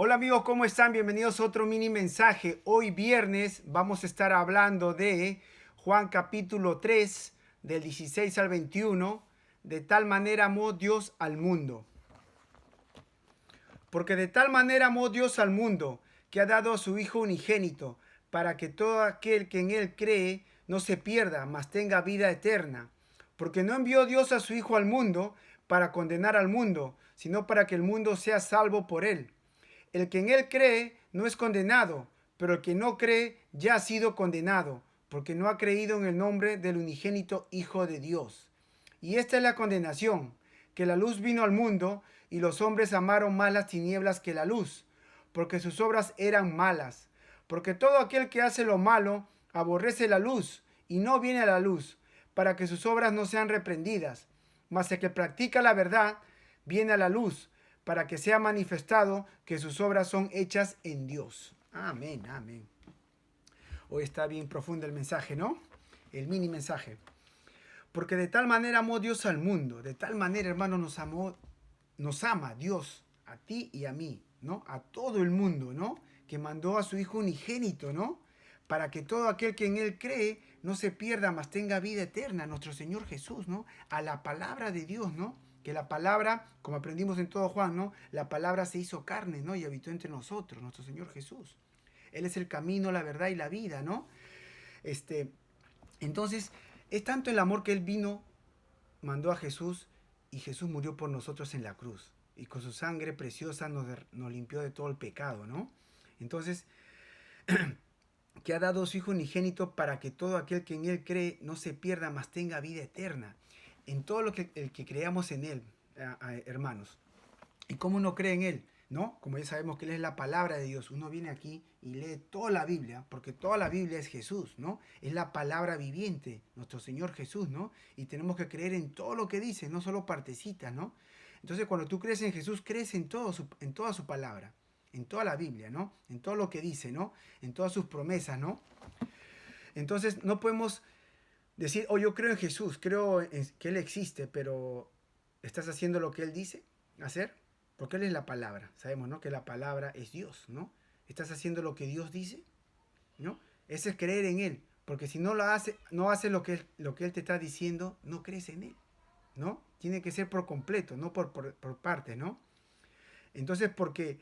Hola amigos, ¿cómo están? Bienvenidos a otro mini mensaje. Hoy viernes vamos a estar hablando de Juan capítulo 3, del 16 al 21. De tal manera amó Dios al mundo. Porque de tal manera amó Dios al mundo, que ha dado a su Hijo unigénito, para que todo aquel que en él cree no se pierda, mas tenga vida eterna. Porque no envió Dios a su Hijo al mundo para condenar al mundo, sino para que el mundo sea salvo por él. El que en él cree no es condenado, pero el que no cree ya ha sido condenado, porque no ha creído en el nombre del unigénito Hijo de Dios. Y esta es la condenación, que la luz vino al mundo, y los hombres amaron más las tinieblas que la luz, porque sus obras eran malas. Porque todo aquel que hace lo malo aborrece la luz, y no viene a la luz, para que sus obras no sean reprendidas. Mas el que practica la verdad viene a la luz, para que sea manifestado que sus obras son hechas en Dios. Amén, amén. Hoy está bien profundo el mensaje, ¿no? El mini mensaje. Porque de tal manera amó Dios al mundo, de tal manera, hermano, nos ama Dios, a ti y a mí, ¿no? A todo el mundo, ¿no? Que mandó a su Hijo unigénito, ¿no? Para que todo aquel que en Él cree no se pierda, mas tenga vida eterna, nuestro Señor Jesús, ¿no? A la palabra de Dios, ¿no? Que la palabra, como aprendimos en todo Juan, ¿no? La palabra se hizo carne, ¿no? Y habitó entre nosotros, nuestro Señor Jesús. Él es el camino, la verdad y la vida, ¿no? Este, entonces, es tanto el amor que Él vino, mandó a Jesús, y Jesús murió por nosotros en la cruz. Y con su sangre preciosa nos limpió de todo el pecado, ¿no? Entonces, que ha dado su Hijo unigénito para que todo aquel que en Él cree no se pierda, mas tenga vida eterna. En todo lo que el que creamos en Él, hermanos. ¿Y cómo uno cree en Él? ¿No? Como ya sabemos que Él es la palabra de Dios. Uno viene aquí y lee toda la Biblia, porque toda la Biblia es Jesús, ¿no? Es la palabra viviente, nuestro Señor Jesús, ¿no? Y tenemos que creer en todo lo que dice, no solo partecitas, ¿no? Entonces, cuando tú crees en Jesús, crees en en toda su palabra, en toda la Biblia, ¿no? En todo lo que dice, ¿no? En todas sus promesas, ¿no? Entonces, no podemos decir, oh, yo creo en Jesús, creo que Él existe, pero ¿estás haciendo lo que Él dice hacer? Porque Él es la palabra. Sabemos, ¿no? Que la palabra es Dios, ¿no? ¿Estás haciendo lo que Dios dice? ¿No? Ese es creer en Él. Porque si no lo hace, no hace lo que Él te está diciendo, no crees en Él, ¿no? Tiene que ser por completo, no por parte, ¿no? Entonces, porque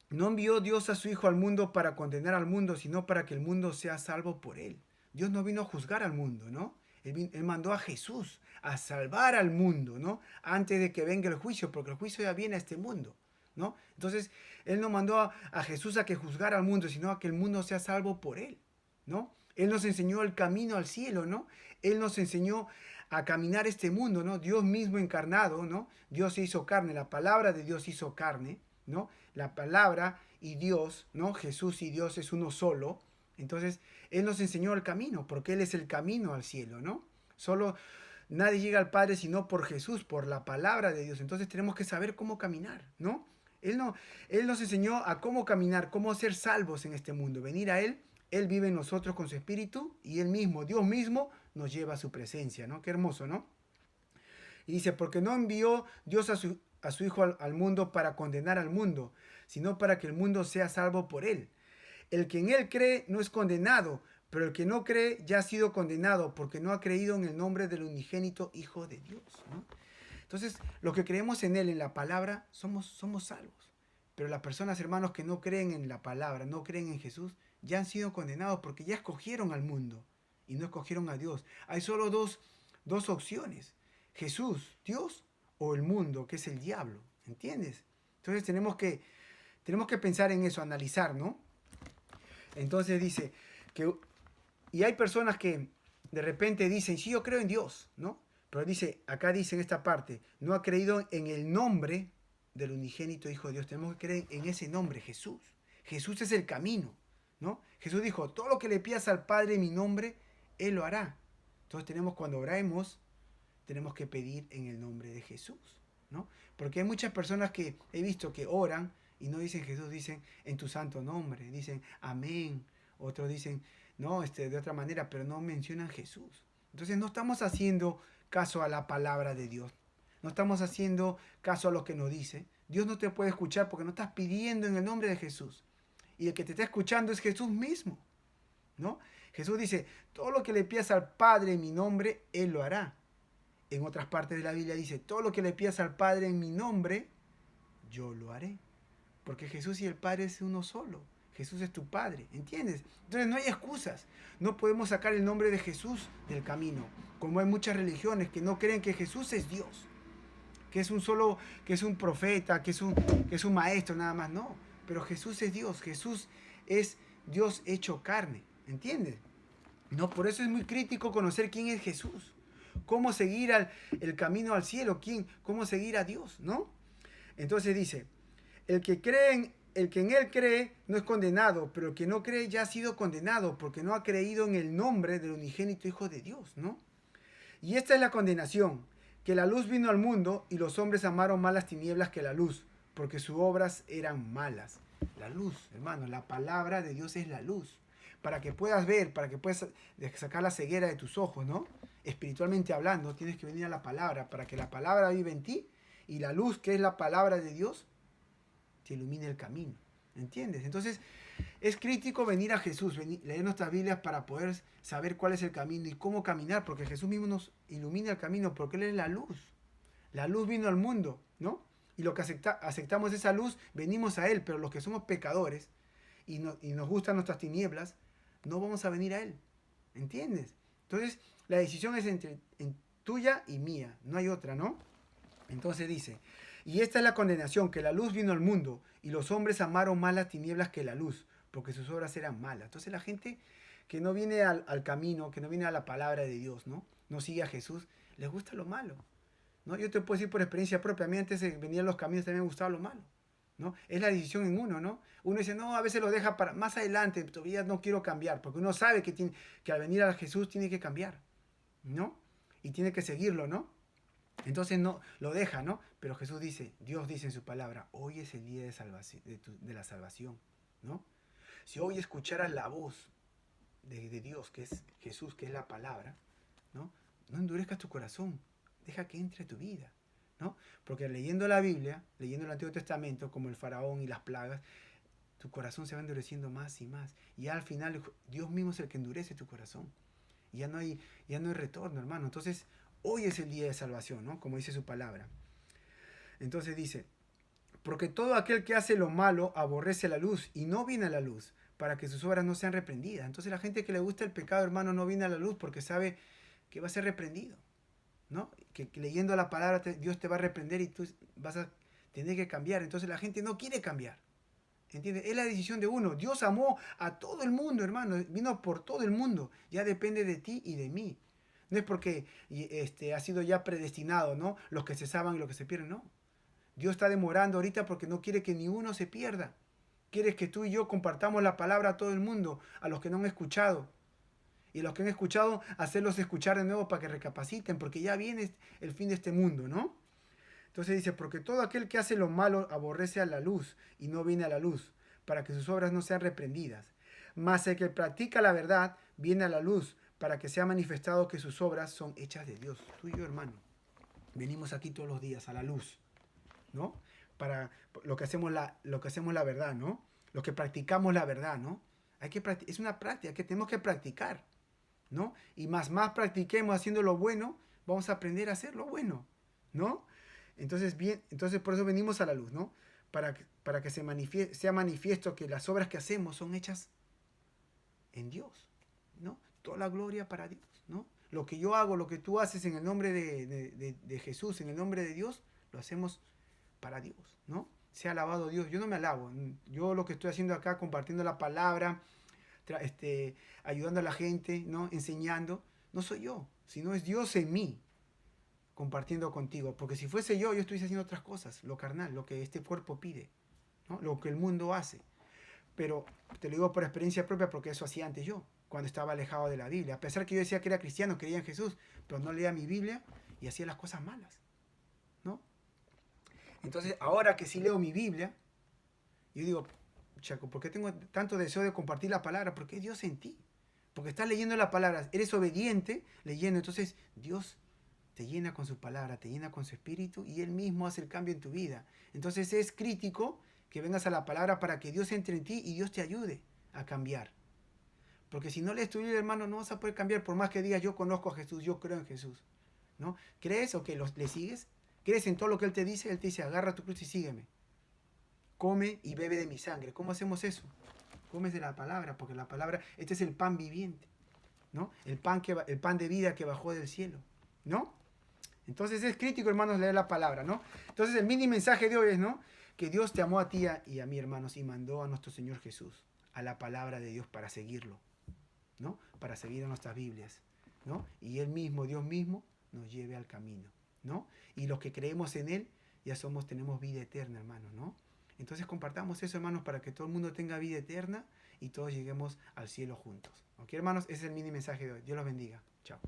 no envió Dios a su Hijo al mundo para condenar al mundo, sino para que el mundo sea salvo por Él. Dios no vino a juzgar al mundo, ¿no? Él mandó a Jesús a salvar al mundo, ¿no? Antes de que venga el juicio, porque el juicio ya viene a este mundo, ¿no? Entonces, Él no mandó a Jesús a que juzgara al mundo, sino a que el mundo sea salvo por Él, ¿no? Él nos enseñó el camino al cielo, ¿no? Él nos enseñó a caminar este mundo, ¿no? Dios mismo encarnado, ¿no? Dios se hizo carne, la palabra de Dios se hizo carne, ¿no? La palabra y Dios, ¿no? Jesús y Dios es uno solo. Entonces, Él nos enseñó el camino, porque Él es el camino al cielo, ¿no? Solo nadie llega al Padre sino por Jesús, por la palabra de Dios. Entonces tenemos que saber cómo caminar, ¿no? Él, no, Él nos enseñó a cómo caminar, cómo ser salvos en este mundo, venir a Él. Él vive en nosotros con su espíritu y Él mismo, Dios mismo, nos lleva a su presencia, ¿no? Qué hermoso, ¿no? Y dice, porque no envió Dios a su Hijo al mundo para condenar al mundo, sino para que el mundo sea salvo por Él. El que en Él cree no es condenado, pero el que no cree ya ha sido condenado porque no ha creído en el nombre del unigénito Hijo de Dios, ¿no? Entonces, los que creemos en Él, en la palabra, somos salvos. Pero las personas, hermanos, que no creen en la palabra, no creen en Jesús, ya han sido condenados porque ya escogieron al mundo y no escogieron a Dios. Hay solo dos opciones. Jesús, Dios, o el mundo, que es el diablo. ¿Entiendes? Entonces tenemos que pensar en eso, analizar, ¿no? Entonces dice que, y hay personas que de repente dicen, sí, yo creo en Dios, ¿no? Pero dice, acá dice en esta parte, no ha creído en el nombre del unigénito Hijo de Dios. Tenemos que creer en ese nombre, Jesús. Jesús es el camino, ¿no? Jesús dijo, todo lo que le pidas al Padre en mi nombre, Él lo hará. Entonces tenemos, cuando oremos, tenemos que pedir en el nombre de Jesús, ¿no? Porque hay muchas personas que he visto que oran y no dicen Jesús, dicen en tu santo nombre, dicen amén. Otros dicen, no, de otra manera, pero no mencionan Jesús. Entonces no estamos haciendo caso a la palabra de Dios. No estamos haciendo caso a lo que nos dice. Dios no te puede escuchar porque no estás pidiendo en el nombre de Jesús. Y el que te está escuchando es Jesús mismo, ¿no? Jesús dice, todo lo que le pidas al Padre en mi nombre, Él lo hará. En otras partes de la Biblia dice, todo lo que le pidas al Padre en mi nombre, yo lo haré. Porque Jesús y el Padre es uno solo. Jesús es tu Padre, ¿entiendes? Entonces no hay excusas. No podemos sacar el nombre de Jesús del camino. Como hay muchas religiones que no creen que Jesús es Dios. Que es un solo, que es un profeta, que es un maestro nada más. No, pero Jesús es Dios. Jesús es Dios hecho carne, ¿entiendes? No, por eso es muy crítico conocer quién es Jesús. Cómo seguir el camino al cielo, cómo seguir a Dios, ¿no? Entonces dice, el que en él cree no es condenado, pero el que no cree ya ha sido condenado porque no ha creído en el nombre del unigénito Hijo de Dios, ¿no? Y esta es la condenación, que la luz vino al mundo y los hombres amaron más las tinieblas que la luz, porque sus obras eran malas. La luz, hermano, la palabra de Dios es la luz. Para que puedas ver, para que puedas sacar la ceguera de tus ojos, ¿no? Espiritualmente hablando, tienes que venir a la palabra, para que la palabra viva en ti y la luz, que es la palabra de Dios, te ilumine el camino. ¿Entiendes? Entonces, es crítico venir a Jesús, leer nuestras Biblias para poder saber cuál es el camino y cómo caminar, porque Jesús mismo nos ilumina el camino, porque Él es la luz. La luz vino al mundo, ¿no? Y lo que aceptamos esa luz, venimos a Él, pero los que somos pecadores y nos gustan nuestras tinieblas, no vamos a venir a Él. ¿Entiendes? Entonces, la decisión es entre tuya y mía, no hay otra, ¿no? Entonces dice, y esta es la condenación, que la luz vino al mundo y los hombres amaron más las tinieblas que la luz, porque sus obras eran malas. Entonces la gente que no viene al camino, que no viene a la palabra de Dios, ¿no? No sigue a Jesús, les gusta lo malo, ¿no? Yo te puedo decir por experiencia propia, a mí antes de venir a los caminos también me gustaba lo malo, ¿no? Es la decisión en uno, ¿no? Uno dice, no, a veces lo deja para más adelante, todavía no quiero cambiar, porque uno sabe que al venir a Jesús tiene que cambiar, ¿no? Y tiene que seguirlo, ¿no? Entonces no lo deja, ¿no? Pero Jesús dice, Dios dice en su palabra, hoy es el día de la salvación, ¿no? Si hoy escucharas la voz de Dios, que es Jesús, que es la palabra, ¿no? No endurezcas tu corazón, deja que entre a tu vida, ¿no? Porque leyendo la Biblia, leyendo el Antiguo Testamento, como el faraón y las plagas, tu corazón se va endureciendo más y más. Y al final Dios mismo es el que endurece tu corazón. Y ya no hay retorno, hermano. Entonces, hoy es el día de salvación, ¿no? Como dice su palabra. Entonces dice, porque todo aquel que hace lo malo aborrece la luz y no viene a la luz para que sus obras no sean reprendidas. Entonces la gente que le gusta el pecado, hermano, no viene a la luz porque sabe que va a ser reprendido, ¿no? Que leyendo la palabra Dios te va a reprender y tú vas a tener que cambiar. Entonces la gente no quiere cambiar. ¿Entiendes? Es la decisión de uno. Dios amó a todo el mundo, hermano. Vino por todo el mundo. Ya depende de ti y de mí. No es porque ha sido ya predestinado, ¿no? Los que se salvan y los que se pierden, no. Dios está demorando ahorita porque no quiere que ni uno se pierda. Quiere que tú y yo compartamos la palabra a todo el mundo, a los que no han escuchado. Y a los que han escuchado, hacerlos escuchar de nuevo para que recapaciten, porque ya viene el fin de este mundo, ¿no? Entonces dice, porque todo aquel que hace lo malo aborrece a la luz y no viene a la luz, para que sus obras no sean reprendidas. Mas el que practica la verdad viene a la luz, para que sea manifestado que sus obras son hechas de Dios. Tú y yo, hermano, venimos aquí todos los días a la luz, ¿no? Para lo que hacemos la verdad, ¿no? Los que practicamos la verdad, ¿no? Es una práctica que tenemos que practicar, ¿no? Y más practiquemos haciendo lo bueno, vamos a aprender a hacer lo bueno, ¿no? Entonces por eso venimos a la luz, ¿no? Para que sea manifiesto que las obras que hacemos son hechas en Dios, ¿no? Toda la gloria para Dios, ¿no? Lo que yo hago, lo que tú haces en el nombre de Jesús, en el nombre de Dios, lo hacemos para Dios, ¿no? Sea alabado Dios. Yo no me alabo. Yo lo que estoy haciendo acá, compartiendo la palabra, ayudando a la gente, ¿no? Enseñando, no soy yo, sino es Dios en mí, compartiendo contigo. Porque si fuese yo estuviese haciendo otras cosas, lo carnal, lo que este cuerpo pide, ¿no? Lo que el mundo hace. Pero te lo digo por experiencia propia porque eso hacía antes yo, cuando estaba alejado de la Biblia. A pesar que yo decía que era cristiano, creía en Jesús, pero no leía mi Biblia y hacía las cosas malas, ¿no? Entonces, ahora que sí leo mi Biblia, yo digo, Chaco, ¿por qué tengo tanto deseo de compartir la palabra? Porque es Dios en ti. Porque estás leyendo la palabra, eres obediente leyendo, entonces Dios te llena con su palabra, te llena con su espíritu y Él mismo hace el cambio en tu vida. Entonces es crítico que vengas a la palabra para que Dios entre en ti y Dios te ayude a cambiar. Porque si no lees tu Biblia, hermano, no vas a poder cambiar por más que digas yo conozco a Jesús, yo creo en Jesús. ¿No? ¿Crees o que le sigues? ¿Crees en todo lo que Él te dice? Él te dice, agarra tu cruz y sígueme. Come y bebe de mi sangre. ¿Cómo hacemos eso? Comes de la palabra, porque la palabra, este es el pan viviente, ¿no? El pan de vida que bajó del cielo, ¿no? Entonces es crítico, hermanos, leer la palabra, ¿no? Entonces el mini mensaje de hoy es, ¿no? Que Dios te amó a ti y a mí, hermanos, y mandó a nuestro Señor Jesús a la palabra de Dios para seguirlo, ¿no? Para seguir a nuestras Biblias, ¿no? Y Él mismo, Dios mismo, nos lleve al camino, ¿no? Y los que creemos en Él, ya tenemos vida eterna, hermanos, ¿no? Entonces compartamos eso, hermanos, para que todo el mundo tenga vida eterna y todos lleguemos al cielo juntos. ¿Ok, hermanos? Ese es el mini mensaje de hoy. Dios los bendiga. Chao.